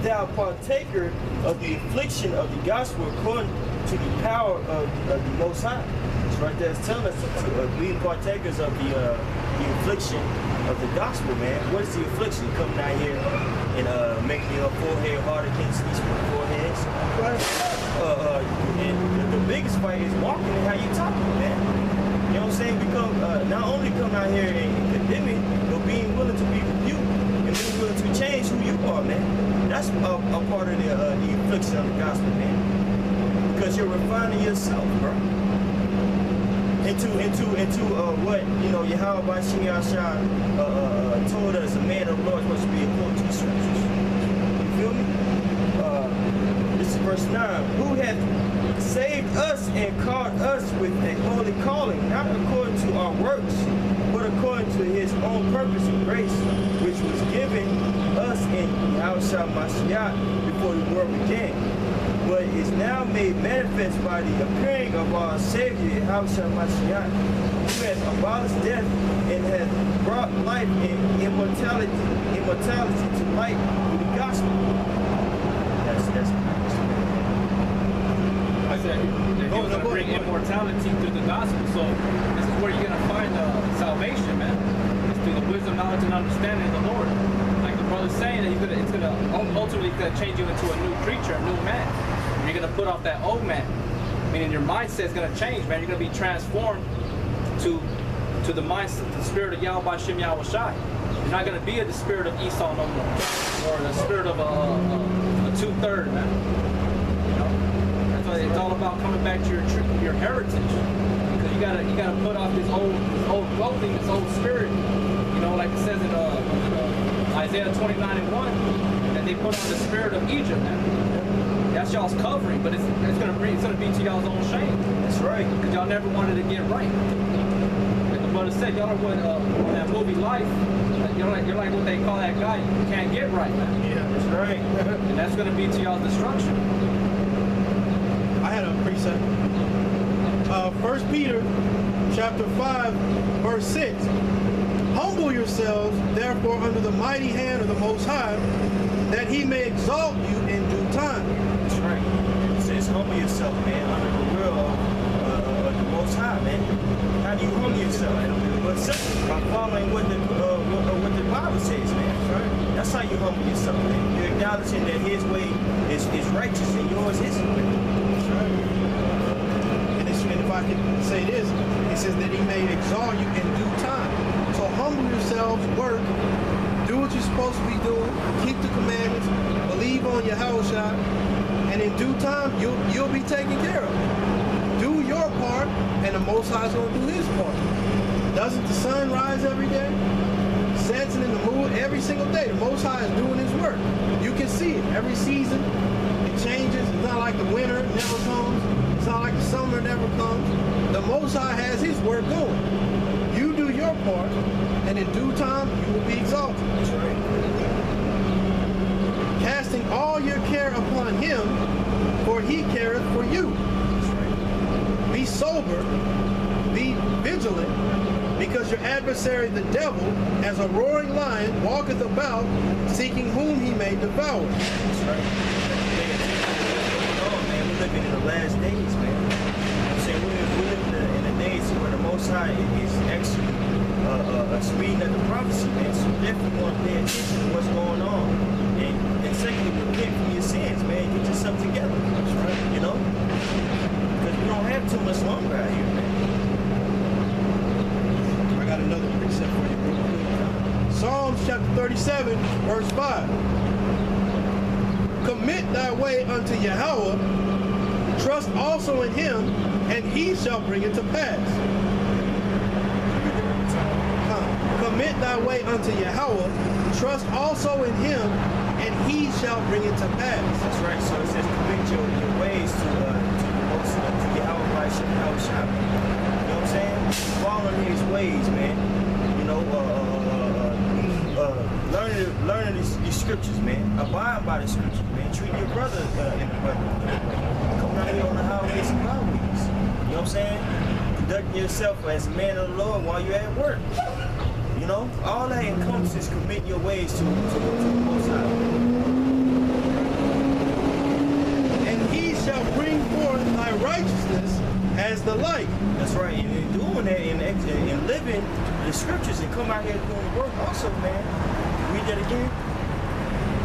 thou partaker of the affliction of the gospel according to the power of the Most High. It's right there. It's telling us to be partakers of the affliction of the gospel, man. What is the affliction? Coming out here and making your forehead hard against these foreheads. Right. And the biggest fight is walking and how you talking, man. You know what I'm saying? We come, not only come out here and condemning, but being willing to be rebuked and being willing to change who you are, man. That's a part of the affliction of the gospel, man. Because you're refining yourself, bro. Into what, you know, Yahweh Bashim Yahshua told us a man of the Lord was to be according to the scriptures. You feel me? This is verse 9. Who hath saved us and called us with a holy calling, not according to our works, but according to his own purpose and grace, which was given us in Yahushua Mashiach before the world began, but is now made manifest by the appearing of our Savior, Yahushua Mashiach, who has abolished death and has brought life and immortality to light with the gospel. That's I said he was going to bring immortality through the gospel. So this is where you're going to find salvation, man. It's through the wisdom, knowledge, and understanding of the Lord. Like the brother's saying, that it's going to ultimately change you into a new creature, a new man. And you're going to put off that old man. Meaning your mindset is going to change, man. You're going to be transformed to the mindset, the spirit of Yahweh Bashim Yahweh Shai. You're not going to be the spirit of Esau no more, or the spirit of a two-third, man. You know? It's all about coming back to your heritage, because you gotta put off this old clothing, this old spirit. You know, like it says in Isaiah 29:1, that they put on the spirit of Egypt. Man. That's y'all's covering, but it's gonna be to y'all's own shame. That's right, because y'all never wanted to get right. Like the brother said, y'all are what in that movie Life. You're like what they call that guy. You can't get right, man. Yeah, that's right. And that's gonna be to y'all's destruction. I had a precept. 1 Peter chapter 5, verse 6. Humble yourselves, therefore, under the mighty hand of the Most High, that he may exalt you in due time. That's right. It says humble yourself, man, under the will of the Most High, man. How do you humble yourself? But simply by following what the Bible says, man. Right? That's how you humble yourself, man. You're acknowledging that his way is righteous and yours isn't. And if I could say this, it says that he may exalt you in due time. So humble yourselves, work, do what you're supposed to be doing, keep the commandments, believe on Yahushua, and in due time you'll be taken care of. Do your part, and the Most High is going to do his part. Doesn't the sun rise every day? Sets in the moon every single day. The Most High is doing his work. You can see it every season. Changes. It's not like the winter never comes. It's not like the summer never comes. The Most High has his work going. You do your part, and in due time you will be exalted. That's right. Casting all your care upon him, for he careth for you. That's right. Be sober, be vigilant, because your adversary the devil, as a roaring lion, walketh about, seeking whom he may devour. That's right. We're living in the last days, man. I'm saying we're living in the days where the Most High is actually speeding up the prophecy, man. So definitely want to pay attention to what's going on. And secondly, repent from your sins, man. Get yourself together. That's right. You know? Because we don't have too much longer out here, man. I got another precept for you real quick. Psalms chapter 37, verse 5. Commit thy way unto Yahweh, trust also in him, and he shall bring it to pass. Commit thy way unto Yahweh, trust also in him, and he shall bring it to pass. That's right. So it says commit your ways to Yahweh Bashim Yahweh Shai. You know what I'm saying? Follow his ways, man. You know, learning these scriptures, man. Abide by the scriptures, man. Treat your brother in the brother. Come out here on the highways and byways. You know what I'm saying? Conduct yourself as a man of the Lord while you're at work. You know, all that encompasses commit your ways to the Most High. as the light. That's right. And doing that and living the scriptures and come out here doing the work also, man. Read that again.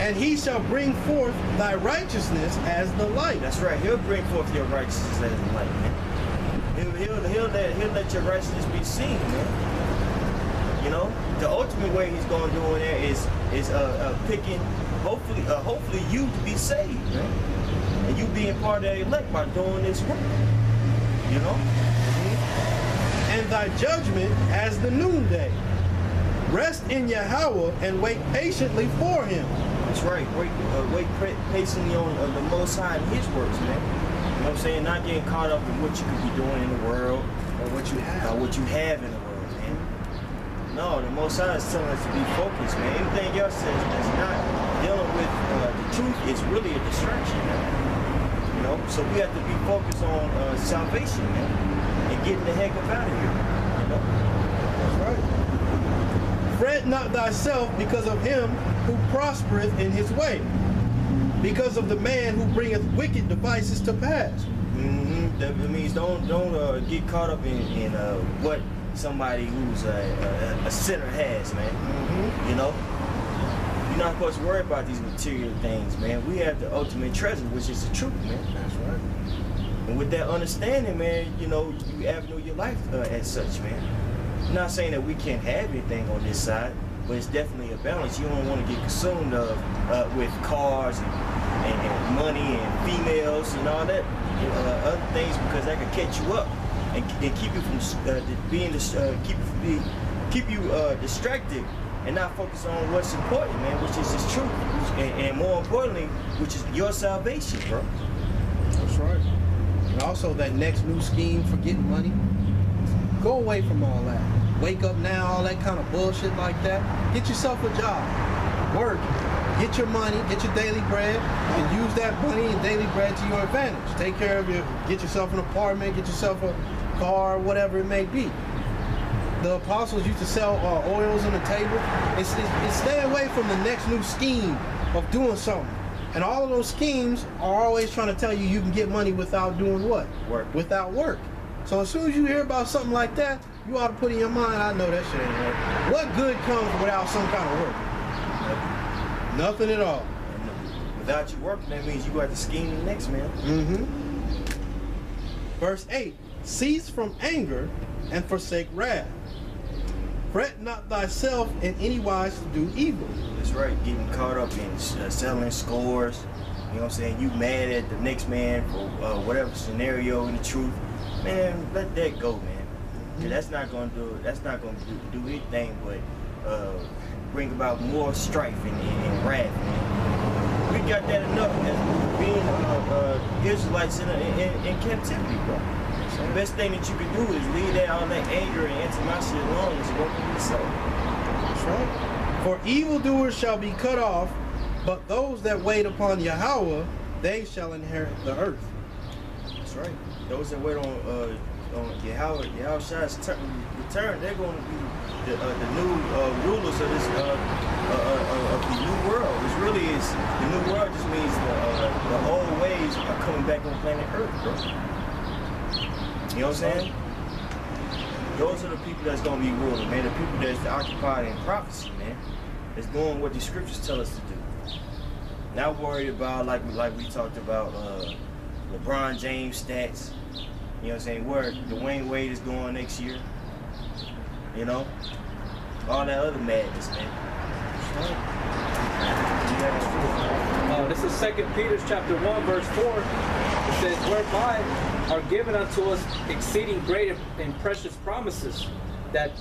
And he shall bring forth thy righteousness as the light. That's right. He'll bring forth your righteousness as the light, man. He'll let your righteousness be seen, man. You know, the ultimate way he's going to do it is picking, hopefully you to be saved, man. And you being part of the elect by doing this work. You know? And thy judgment as the noonday. Rest in Yahweh and wait patiently for him. That's right. Wait patiently on the Most High and his works, man. You know what I'm saying? Not getting caught up in what you could be doing in the world or what you have in the world, man. No, the Most High is telling us to be focused, man. Anything else that's not dealing with the truth is really a distraction, man. You know, so we have to be focused on salvation, man, and getting the heck up out of here. You know, that's right. Fret not thyself because of him who prospereth in his way, because of the man who bringeth wicked devices to pass. That means don't get caught up in what somebody who's a sinner has, man. You know. You're not supposed to worry about these material things, man. We have the ultimate treasure, which is the truth, man. That's right. And with that understanding, man, you know, you avenue your life as such, man. I'm not saying that we can't have anything on this side, but it's definitely a balance. You don't want to get consumed with cars and money and females and all that, other things, because that could catch you up and keep you from keep you distracted. And not focus on what's important, man, which is his truth. And more importantly, which is your salvation, bro. That's right. And also that next new scheme for getting money. Go away from all that. Wake up now, all that kind of bullshit like that. Get yourself a job. Work. Get your money, get your daily bread, and use that money and daily bread to your advantage. Take care of get yourself an apartment, get yourself a car, whatever it may be. The apostles used to sell oils on the table. It's stay away from the next new scheme of doing something. And all of those schemes are always trying to tell you you can get money without doing what? Work. Without work. So as soon as you hear about something like that, you ought to put in your mind, I know that shit ain't work. What good comes without some kind of work? Nothing at all. Without you working, that means you got to scheme the next, man. Verse 8, cease from anger and forsake wrath. Fret not thyself in any wise to do evil. That's right, getting caught up in selling scores. You know what I'm saying? You mad at the next man for whatever scenario in the truth. Man, let that go, man. That's not gonna do anything but bring about more strife and wrath, man. We got that enough as being Israelites in captivity, bro. The best thing that you can do is leave all that anger and animosity alone and work on yourself. That's right. For evildoers shall be cut off, but those that wait upon Yahweh, they shall inherit the earth. That's right. Those that wait on Yahweh's return, they're going to be the new rulers of this of the new world. Which really is the new world. Just means the old ways are coming back on planet Earth, bro. You know what I'm saying? Those are the people that's going to be ruling, man. The people that's occupied in prophecy, man. That's doing what the scriptures tell us to do. Not worried about, like we talked about, LeBron James stats. You know what I'm saying? Where Dwayne Wade is going next year. You know? All that other madness, man. This is 2 Peter chapter 1, verse 4. It says, whereby are given unto us exceeding great and precious promises, that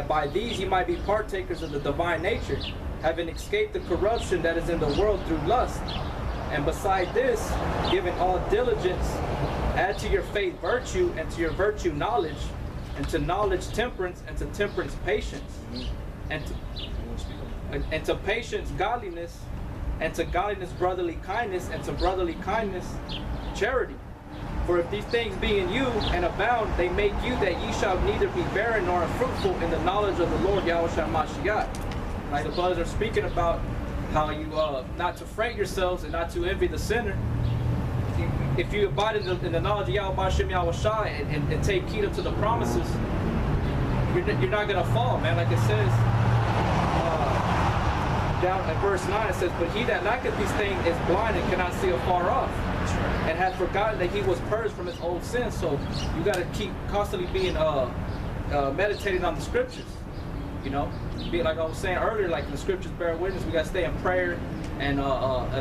by these ye might be partakers of the divine nature, having escaped the corruption that is in the world through lust. And beside this, giving all diligence, add to your faith virtue, and to your virtue knowledge, and to knowledge temperance, and to temperance patience, and to patience godliness, and to godliness brotherly kindness, and to brotherly kindness charity. For if these things be in you and abound, they make you that ye shall neither be barren nor unfruitful in the knowledge of the Lord Yahushua Mashiach. Like the brothers are speaking about how you not to fret yourselves and not to envy the sinner. if you abide in the knowledge of Yahweh Hashem Yahweh Shai and take heed to the promises, you're not gonna fall, man. Like it says down at verse 9, it says, "But he that lacketh these things is blind and cannot see afar off, and hath forgotten that he was purged from his old sins." So you got to keep constantly being meditating on the scriptures. You know, be like I was saying earlier, like the scriptures bear witness. We got to stay in prayer and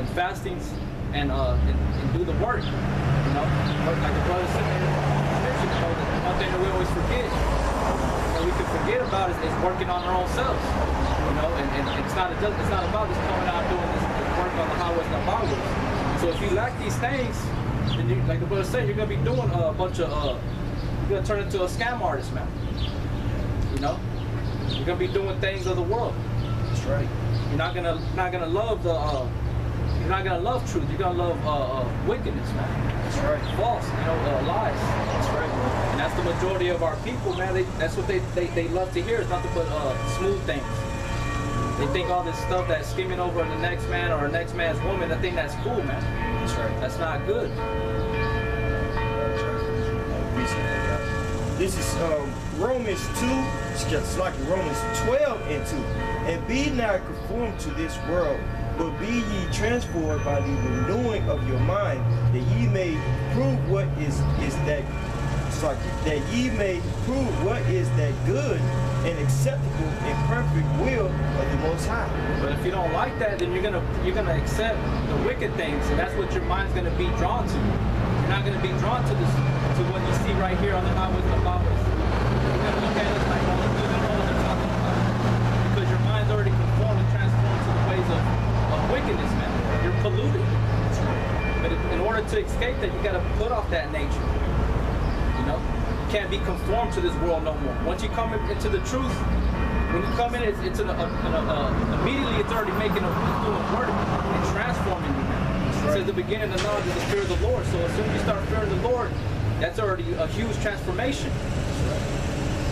fastings and do the work. You know, like the brother said, you know, the one thing that we always forget, that we can forget about is working on our own selves. You know, and it's not about just coming out doing this work on the highways and the byways. So if you lack these things, then you, like the brother said, you're gonna be doing a bunch of you're gonna turn into a scam artist, man. You know, you're gonna be doing things of the world. That's right. You're not gonna love the you're not gonna love truth. You're gonna love wickedness, man. That's right. False, you know, lies. That's right, man. And that's the majority of our people, man. That's what they love to hear, is nothing but smooth things. They think all this stuff that's skimming over the next man or the next man's woman, they think that's cool, man. That's right. That's not good. This is Romans 2, it's like Romans 12 and 2. "And be not conformed to this world, but be ye transformed by the renewing of your mind, that ye may prove what is that good and acceptable and perfect will of the Most High." But if you don't like that, then you're gonna accept the wicked things, and that's what your mind's gonna be drawn to. You're not gonna be drawn to what you see right here on the highways and the byways. You're gonna look at it like all the good and all they're talking about, because your mind's already conformed and transformed to the ways of wickedness, man. You're polluted. But in order to escape that, you gotta put off that nature. You know, you can't be conformed to this world no more. Once you come into the truth, when you come in, it's immediately it's already doing work and transforming you. It says the beginning of the knowledge of the fear of the Lord. So as soon as you start fearing the Lord, that's already a huge transformation.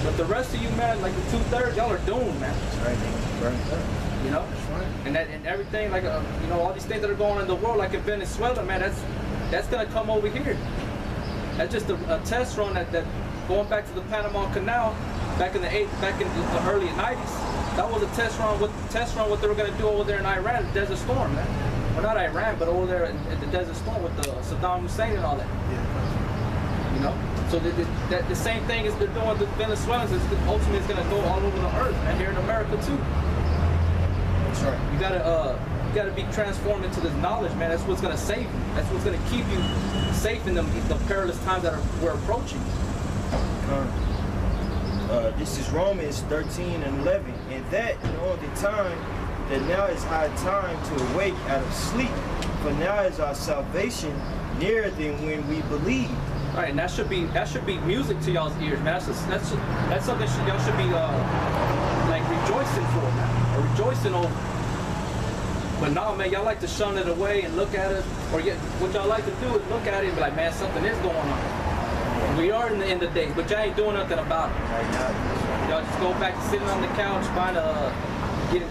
But the rest of you, man, like the 2/3, y'all are doomed, man. That's right, man. You know, right. And everything, like you know, all these things that are going on in the world, like in Venezuela, man, that's gonna come over here. That's just a test run that going back to the Panama Canal back in the early 90s. That was a test run what they were gonna do over there in Iran, the Desert Storm, man. Well, not Iran, but over there in the Desert Storm with the Saddam Hussein and all that. Yeah. You know, so the same thing as they're doing with the Venezuelans is ultimately it's gonna go all over the earth and here in America too. That's right. You gotta be transformed into this knowledge, man. That's what's gonna save you. That's what's gonna keep you safe in the perilous times that we're approaching. This is Romans 13 and 11. "And that knowing the time, that now is high time to awake out of sleep, for now is our salvation nearer than when we believed." Right, and that should be music to y'all's ears, man. That's something y'all should be like rejoicing for, man, or rejoicing over. But no, man, y'all like to shun it away and look at it, or what y'all like to do is look at it and be like, man, something is going on. We are in the end of days, but y'all ain't doing nothing about it. Y'all just go back to sitting on the couch,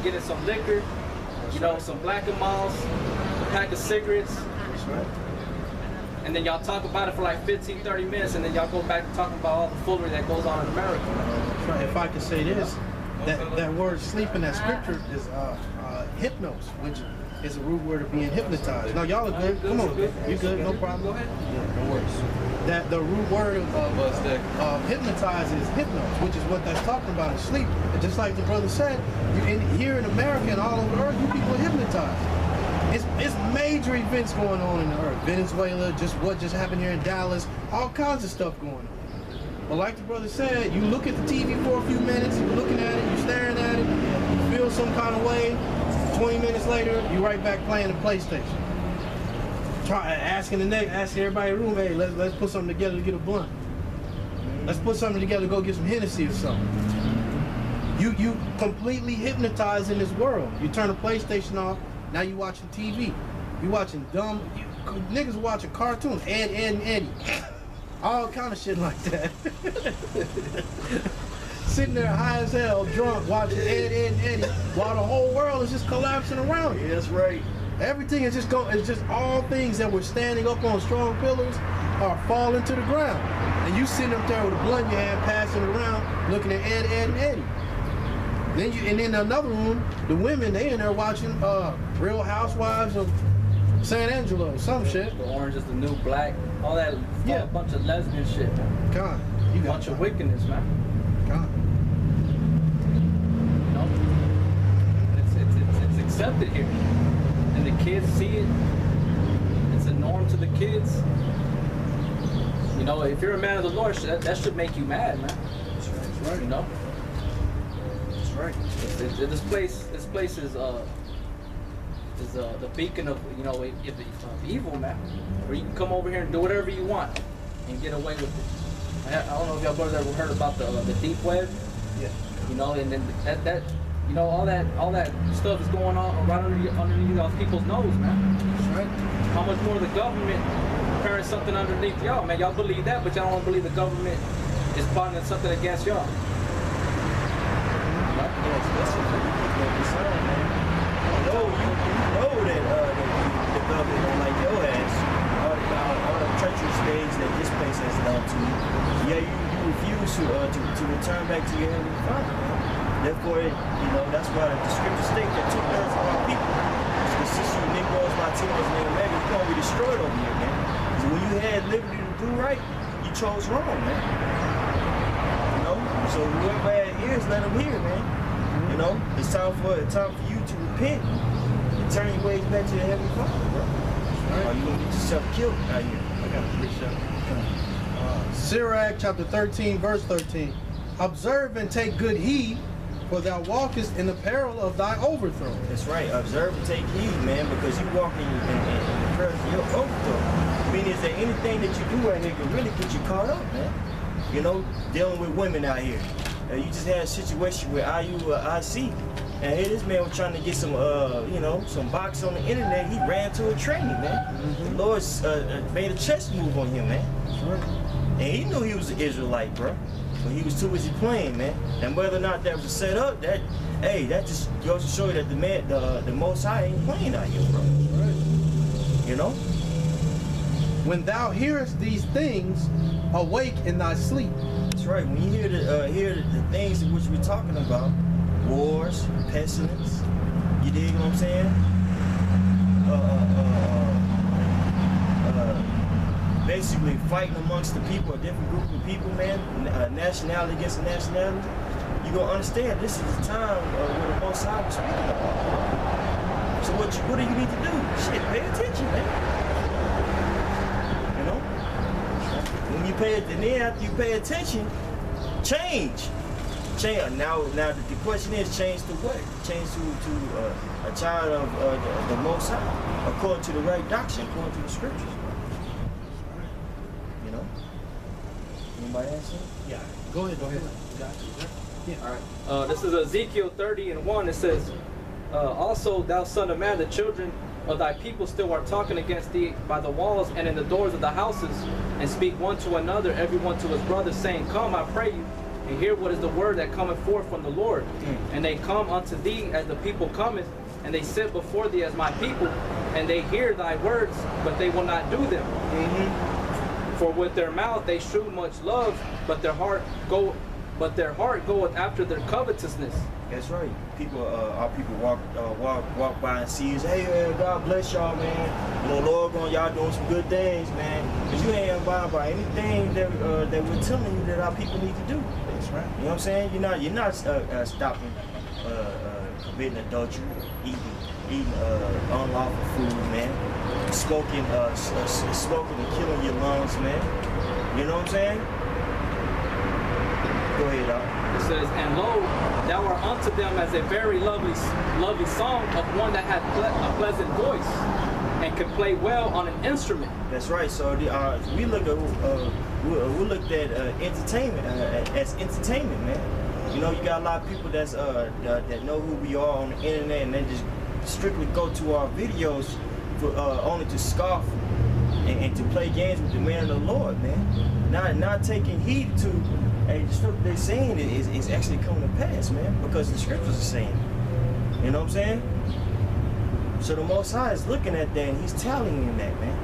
getting some liquor, you know, some Black and Milds, a pack of cigarettes. That's right. And then y'all talk about it for like 15, 30 minutes, and then y'all go back to talking about all the foolery that goes on in America. If I could say this, that word sleep in that scripture is hypnos, which is a root word of being hypnotized. Now y'all are good. Come on, you good? No problem. Go ahead. Yeah, no worries. That the root word of hypnotize is hypnos, which is what that's talking about in sleep. And just like the brother said, here in America and all over the earth, you people are hypnotized. It's major events going on in the earth. Venezuela, what just happened here in Dallas, all kinds of stuff going on. But like the brother said, you look at the TV for a few minutes, you're looking at it, you're staring at it, you feel some kind of way. 20 minutes later, you're right back playing the PlayStation. Asking everybody in the room, hey, let's put something together to get a blunt. Let's put something together to go get some Hennessy or something. You completely hypnotized in this world. You turn the PlayStation off, now you watching TV. You watching niggas watching cartoons, Ed, and Eddie. All kind of shit like that. Sitting there high as hell, drunk, watching Ed, and Eddie, while the whole world is just collapsing around you. Yeah, that's right. Everything is just going. It's just all things that were standing up on strong pillars are falling to the ground. And you sitting up there with a blunt in your hand, passing around, looking at Ed, and Eddie. And then another room, the women, they in there watching Real Housewives of San Angelo, some shit. The orange is the new black. All that. Yeah. A bunch of lesbian shit, man. God, you A got bunch of wickedness, man. God. You know? It's accepted here. And the kids see it. It's a norm to the kids. You know, if you're a man of the Lord, that should make you mad, man. That's right. You know? That's right. This place is the beacon of, you know, of evil, man. Where you can come over here and do whatever you want and get away with it. I don't know if y'all brothers ever heard about the deep web. Yeah. You know, and then that you know, all that stuff is going on right underneath y'all's people's nose, man. That's right. How much more the government preparing something underneath y'all, man? Y'all believe that, but y'all don't believe the government is plotting something against y'all. Yes, that's what you're saying, man. You know that the government don't like your ass. All the treacherous things that this place has done to you. Yeah, you refuse to return back to your heavenly Father, man. Therefore, that's why the scriptures state that 2/3 of our people, since you Negroes, Latinos, and Americans, you're going to be destroyed over here, man. So when you had liberty to do right, you chose wrong, man. You know? So whoever had ears, let them hear, man. You know? It's time for you to repent and turn your ways back to your heavenly Father, bro. Right. Or you going to get yourself killed out here. I got to preach that. Sirach chapter 13, verse 13. Observe and take good heed, for thou walkest in the peril of thy overthrow. That's right. Observe and take heed, man, because you walk in the peril of your overthrow. I mean, is there anything that you do right here can really get you caught up, man? You know, dealing with women out here. You just had a situation where IC, and here this man was trying to get some, some box on the internet. He ran to a training, man. Mm-hmm. The Lord made a chess move on him, man. That's right. And he knew he was an Israelite, bro. But he was too busy playing, man. And whether or not that was a setup, that just goes to show you that the Most High ain't playing out here, bro. Right. You know? When thou hearest these things, awake in thy sleep. That's right. When you hear the things in which we're talking about, wars, pestilence, you dig what I'm saying? Basically fighting amongst the people, a different group of people, man, nationality against nationality, you're going to understand this is the time where the Most High was speaking about. So what do you need to do? Shit, pay attention, man. You know? When you then after you pay attention, change. Now the question is, change to what? Change to a child of the Most High, according to the right doctrine, according to the scriptures. Anybody answer? Yeah. Go ahead. Yeah. All right. This is Ezekiel 30:1. It says, also, thou son of man, the children of thy people still are talking against thee by the walls and in the doors of the houses, and speak one to another, every one to his brother, saying, Come, I pray you, and hear what is the word that cometh forth from the Lord. And they come unto thee as the people cometh, and they sit before thee as my people, and they hear thy words, but they will not do them. Mm-hmm. For with their mouth they shew much love, but their heart goeth after their covetousness. That's right. Our people walk by and see us. Hey, God bless y'all, man. Lord, y'all doing some good things, man. Cause you ain't abiding by anything that we're telling you that our people need to do. That's right. You know what I'm saying? You're not stopping committing adultery, eating unlawful food, man. Smoking and killing your lungs, man. You know what I'm saying? Go ahead, dog. It says, And lo, thou art unto them as a very lovely song of one that hath a pleasant voice, and can play well on an instrument. That's right. So we looked at entertainment as entertainment, man. You know, you got a lot of people that know who we are on the internet, and they just strictly go to our videos only to scoff and to play games with the man of the Lord, man. Not taking heed to the stuff they're saying is actually coming to pass, man, because the scriptures are saying it. You know what I'm saying? So the Most High is looking at that and he's telling him that, man.